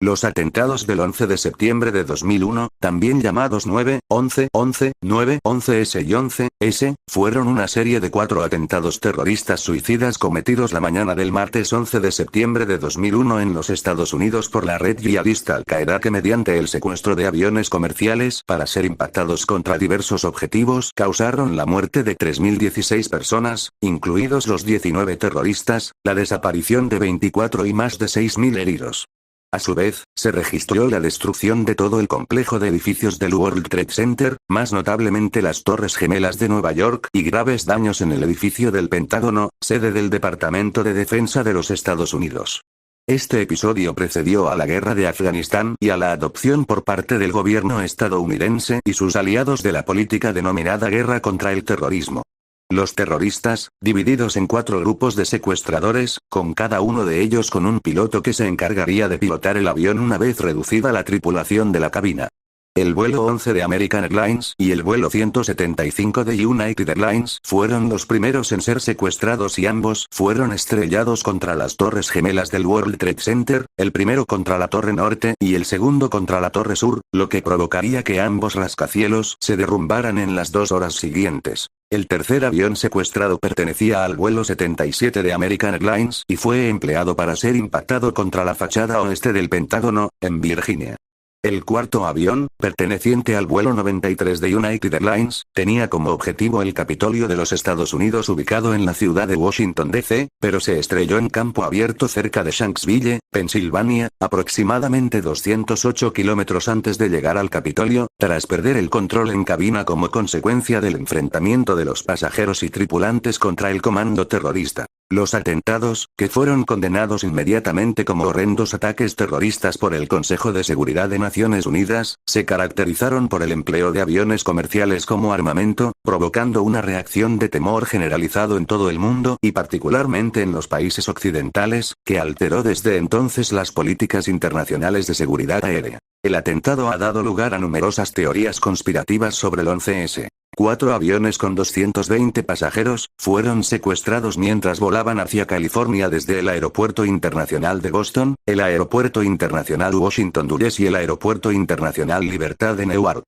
Los atentados del 11 de septiembre de 2001, también llamados 9/11, 9/11S y 11S, fueron una serie de 4 atentados terroristas suicidas cometidos la mañana del martes 11 de septiembre de 2001 en los Estados Unidos por la red yihadista Al-Qaeda, que mediante el secuestro de aviones comerciales para ser impactados contra diversos objetivos causaron la muerte de 3.016 personas, incluidos los 19 terroristas, la desaparición de 24 y más de 6.000 heridos. A su vez, se registró la destrucción de todo el complejo de edificios del World Trade Center, más notablemente las Torres Gemelas de Nueva York, y graves daños en el edificio del Pentágono, sede del Departamento de Defensa de los Estados Unidos. Este episodio precedió a la guerra de Afganistán y a la adopción por parte del gobierno estadounidense y sus aliados de la política denominada guerra contra el terrorismo. Los terroristas, divididos en 4 grupos de secuestradores, con cada uno de ellos con un piloto que se encargaría de pilotar el avión una vez reducida la tripulación de la cabina. El vuelo 11 de American Airlines y el vuelo 175 de United Airlines fueron los primeros en ser secuestrados y ambos fueron estrellados contra las Torres Gemelas del World Trade Center, el primero contra la Torre Norte y el segundo contra la Torre Sur, lo que provocaría que ambos rascacielos se derrumbaran en las 2 horas siguientes. El tercer avión secuestrado pertenecía al vuelo 77 de American Airlines y fue empleado para ser impactado contra la fachada oeste del Pentágono, en Virginia. El cuarto avión, perteneciente al vuelo 93 de United Airlines, tenía como objetivo el Capitolio de los Estados Unidos ubicado en la ciudad de Washington, D.C., pero se estrelló en campo abierto cerca de Shanksville, Pensilvania, aproximadamente 208 kilómetros antes de llegar al Capitolio, tras perder el control en cabina como consecuencia del enfrentamiento de los pasajeros y tripulantes contra el comando terrorista. Los atentados, que fueron condenados inmediatamente como horrendos ataques terroristas por el Consejo de Seguridad de Naciones Unidas, se caracterizaron por el empleo de aviones comerciales como armamento, provocando una reacción de temor generalizado en todo el mundo y particularmente en los países occidentales, que alteró desde entonces las políticas internacionales de seguridad aérea. El atentado ha dado lugar a numerosas teorías conspirativas sobre el 11S. 4 aviones con 220 pasajeros fueron secuestrados mientras volaban hacia California desde el Aeropuerto Internacional de Boston, el Aeropuerto Internacional Washington Dulles y el Aeropuerto Internacional Libertad de Newark.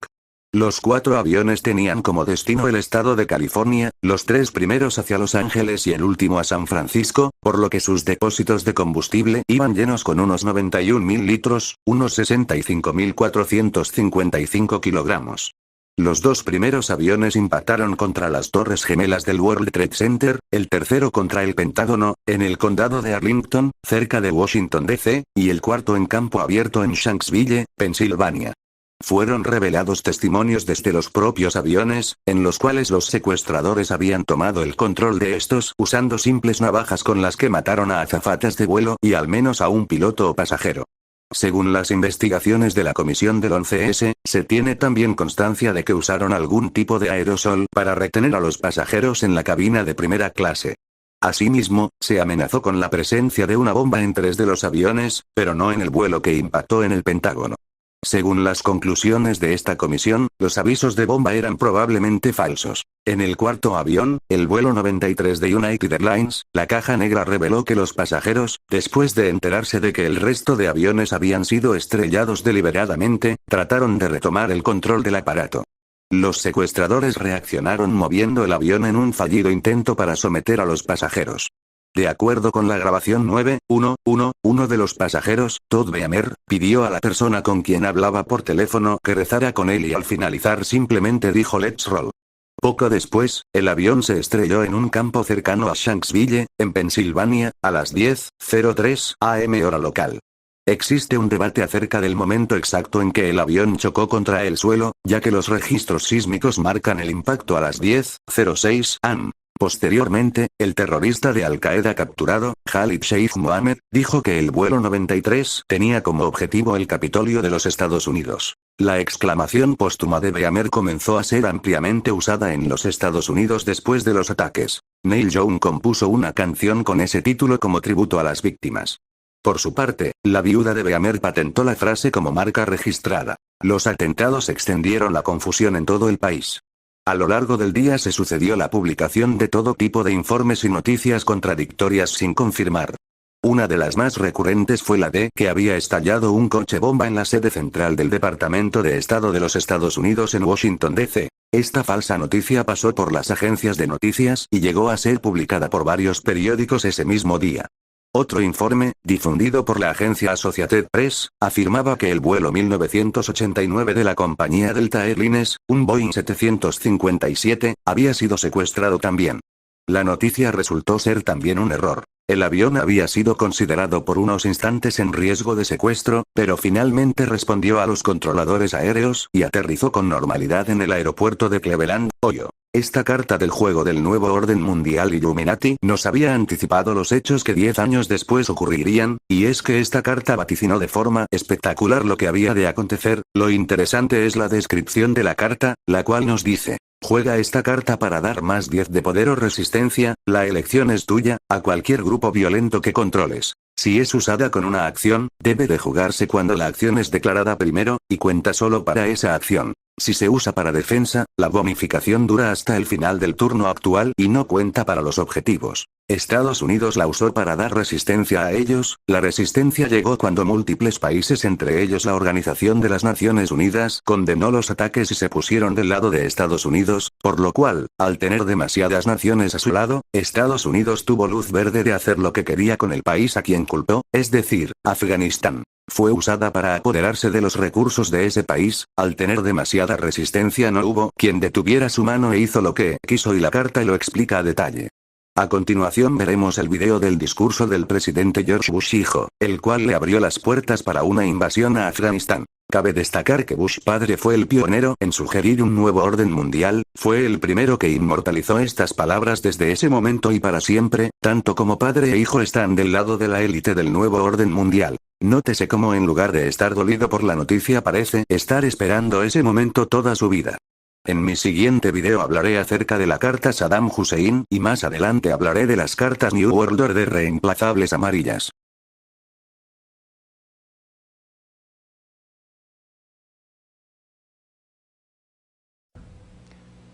Los 4 aviones tenían como destino el estado de California, los 3 primeros hacia Los Ángeles y el último a San Francisco, por lo que sus depósitos de combustible iban llenos con unos 91.000 litros, unos 65.455 kilogramos. Los 2 primeros aviones impactaron contra las Torres Gemelas del World Trade Center, el tercero contra el Pentágono, en el condado de Arlington, cerca de Washington, D.C., y el cuarto en campo abierto en Shanksville, Pensilvania. Fueron revelados testimonios desde los propios aviones, en los cuales los secuestradores habían tomado el control de estos usando simples navajas con las que mataron a azafatas de vuelo y al menos a un piloto o pasajero. Según las investigaciones de la comisión del 11S, se tiene también constancia de que usaron algún tipo de aerosol para retener a los pasajeros en la cabina de primera clase. Asimismo, se amenazó con la presencia de una bomba en 3 de los aviones, pero no en el vuelo que impactó en el Pentágono. Según las conclusiones de esta comisión, los avisos de bomba eran probablemente falsos. En el cuarto avión, el vuelo 93 de United Airlines, la caja negra reveló que los pasajeros, después de enterarse de que el resto de aviones habían sido estrellados deliberadamente, trataron de retomar el control del aparato. Los secuestradores reaccionaron moviendo el avión en un fallido intento para someter a los pasajeros. De acuerdo con la grabación 911, uno de los pasajeros, Todd Beamer, pidió a la persona con quien hablaba por teléfono que rezara con él y al finalizar simplemente dijo "Let's roll". Poco después, el avión se estrelló en un campo cercano a Shanksville, en Pensilvania, a las 10:03 am hora local. Existe un debate acerca del momento exacto en que el avión chocó contra el suelo, ya que los registros sísmicos marcan el impacto a las 10:06 am. Posteriormente, el terrorista de Al-Qaeda capturado, Khalid Sheikh Mohammed, dijo que el vuelo 93 tenía como objetivo el Capitolio de los Estados Unidos. La exclamación póstuma de Beamer comenzó a ser ampliamente usada en los Estados Unidos después de los ataques. Neil Young compuso una canción con ese título como tributo a las víctimas. Por su parte, la viuda de Beamer patentó la frase como marca registrada. Los atentados extendieron la confusión en todo el país. A lo largo del día se sucedió la publicación de todo tipo de informes y noticias contradictorias sin confirmar. Una de las más recurrentes fue la de que había estallado un coche bomba en la sede central del Departamento de Estado de los Estados Unidos en Washington, D.C. Esta falsa noticia pasó por las agencias de noticias y llegó a ser publicada por varios periódicos ese mismo día. Otro informe, difundido por la agencia Associated Press, afirmaba que el vuelo 1989 de la compañía Delta Airlines, un Boeing 757, había sido secuestrado también. La noticia resultó ser también un error. El avión había sido considerado por unos instantes en riesgo de secuestro, pero finalmente respondió a los controladores aéreos y aterrizó con normalidad en el aeropuerto de Cleveland, Ohio. Esta carta del juego del nuevo orden mundial Illuminati nos había anticipado los hechos que 10 años después ocurrirían, y es que esta carta vaticinó de forma espectacular lo que había de acontecer. Lo interesante es la descripción de la carta, la cual nos dice: juega esta carta para dar más 10 de poder o resistencia, la elección es tuya, a cualquier grupo violento que controles. Si es usada con una acción, debe de jugarse cuando la acción es declarada primero, y cuenta solo para esa acción. Si se usa para defensa, la bonificación dura hasta el final del turno actual y no cuenta para los objetivos. Estados Unidos la usó para dar resistencia a ellos. La resistencia llegó cuando múltiples países, entre ellos la Organización de las Naciones Unidas, condenó los ataques y se pusieron del lado de Estados Unidos, por lo cual, al tener demasiadas naciones a su lado, Estados Unidos tuvo luz verde de hacer lo que quería con el país a quien culpó, es decir, Afganistán. Fue usada para apoderarse de los recursos de ese país. Al tener demasiada resistencia no hubo quien detuviera su mano e hizo lo que quiso, y la carta lo explica a detalle. A continuación veremos el video del discurso del presidente George Bush hijo, el cual le abrió las puertas para una invasión a Afganistán. Cabe destacar que Bush padre fue el pionero en sugerir un nuevo orden mundial, fue el primero que inmortalizó estas palabras desde ese momento y para siempre. Tanto como padre e hijo están del lado de la élite del nuevo orden mundial. Nótese cómo en lugar de estar dolido por la noticia parece estar esperando ese momento toda su vida. En mi siguiente video hablaré acerca de la carta Saddam Hussein y más adelante hablaré de las cartas New World Order reemplazables amarillas.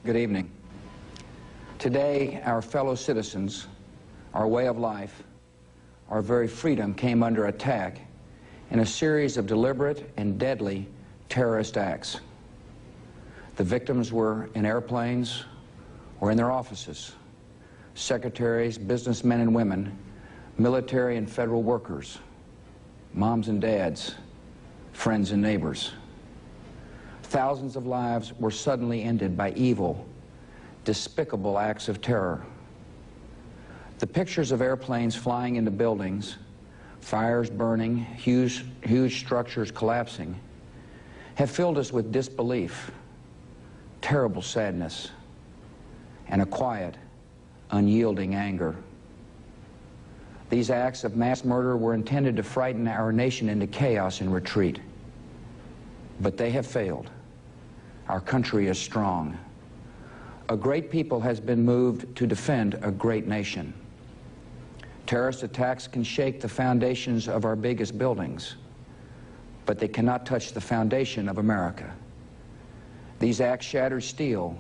Good evening. Today, our fellow citizens, our way of life, our very freedom came under attack in a series of deliberate and deadly terrorist acts. The victims were in airplanes or in their offices. Secretaries, businessmen and women, military and federal workers, moms and dads, friends and neighbors. Thousands of lives were suddenly ended by evil, despicable acts of terror. The pictures of airplanes flying into buildings, fires burning, huge structures collapsing, have filled us with disbelief, terrible sadness, and a quiet, unyielding anger. These acts of mass murder were intended to frighten our nation into chaos and retreat. But they have failed. Our country is strong. A great people has been moved to defend a great nation. Terrorist attacks can shake the foundations of our biggest buildings, but they cannot touch the foundation of America. These acts shatter steel,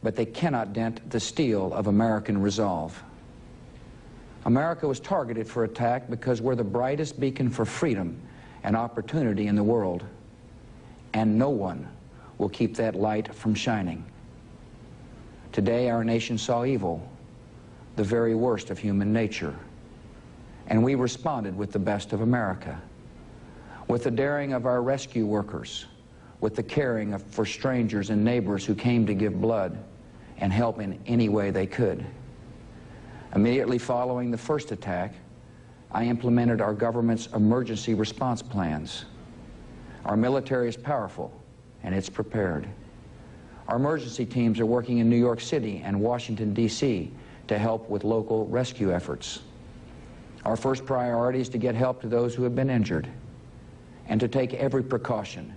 but they cannot dent the steel of American resolve. America was targeted for attack because we're the brightest beacon for freedom and opportunity in the world, and no one will keep that light from shining. Today, our nation saw evil, the very worst of human nature, and we responded with the best of America, with the daring of our rescue workers, with the caring for strangers and neighbors who came to give blood and help in any way they could. Immediately following the first attack, I implemented our government's emergency response plans. Our military is powerful, and it's prepared. Our emergency teams are working in New York City and Washington, D.C. to help with local rescue efforts. Our first priority is to get help to those who have been injured and to take every precaution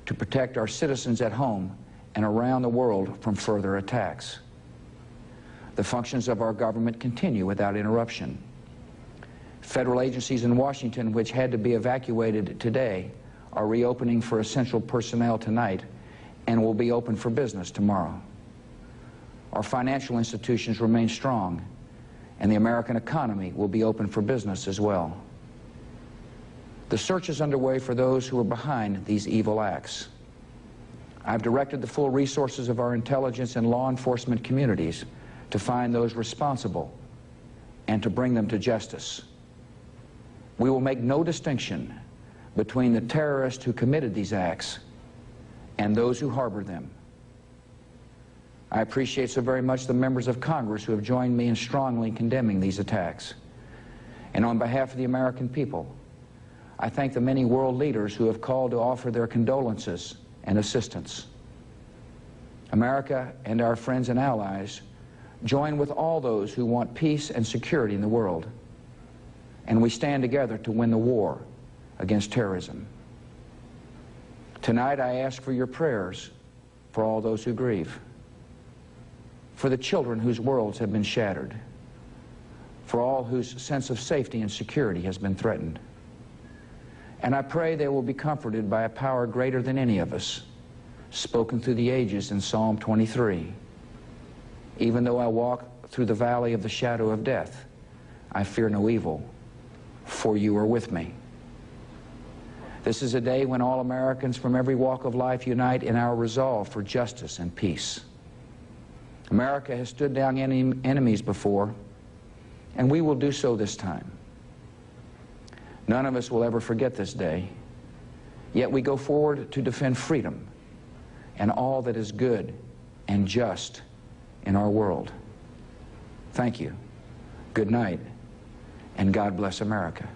to protect our citizens at home and around the world from further attacks. The functions of our government continue without interruption. Federal agencies in Washington which had to be evacuated today are reopening for essential personnel tonight and will be open for business tomorrow. Our financial institutions remain strong, and the American economy will be open for business as well. The search is underway for those who are behind these evil acts. I've directed the full resources of our intelligence and law enforcement communities to find those responsible and to bring them to justice. We will make no distinction between the terrorists who committed these acts and those who harbored them. I appreciate so very much the members of Congress who have joined me in strongly condemning these attacks. And on behalf of the American people, I thank the many world leaders who have called to offer their condolences and assistance. America and our friends and allies join with all those who want peace and security in the world, and we stand together to win the war against terrorism. Tonight I ask for your prayers for all those who grieve, for the children whose worlds have been shattered, for all whose sense of safety and security has been threatened. And I pray they will be comforted by a power greater than any of us, spoken through the ages in Psalm 23. Even though I walk through the valley of the shadow of death, I fear no evil, for you are with me. This is a day when all Americans from every walk of life unite in our resolve for justice and peace. America has stood down enemies before, and we will do so this time. None of us will ever forget this day, yet we go forward to defend freedom and all that is good and just in our world. Thank you. Good night, and God bless America.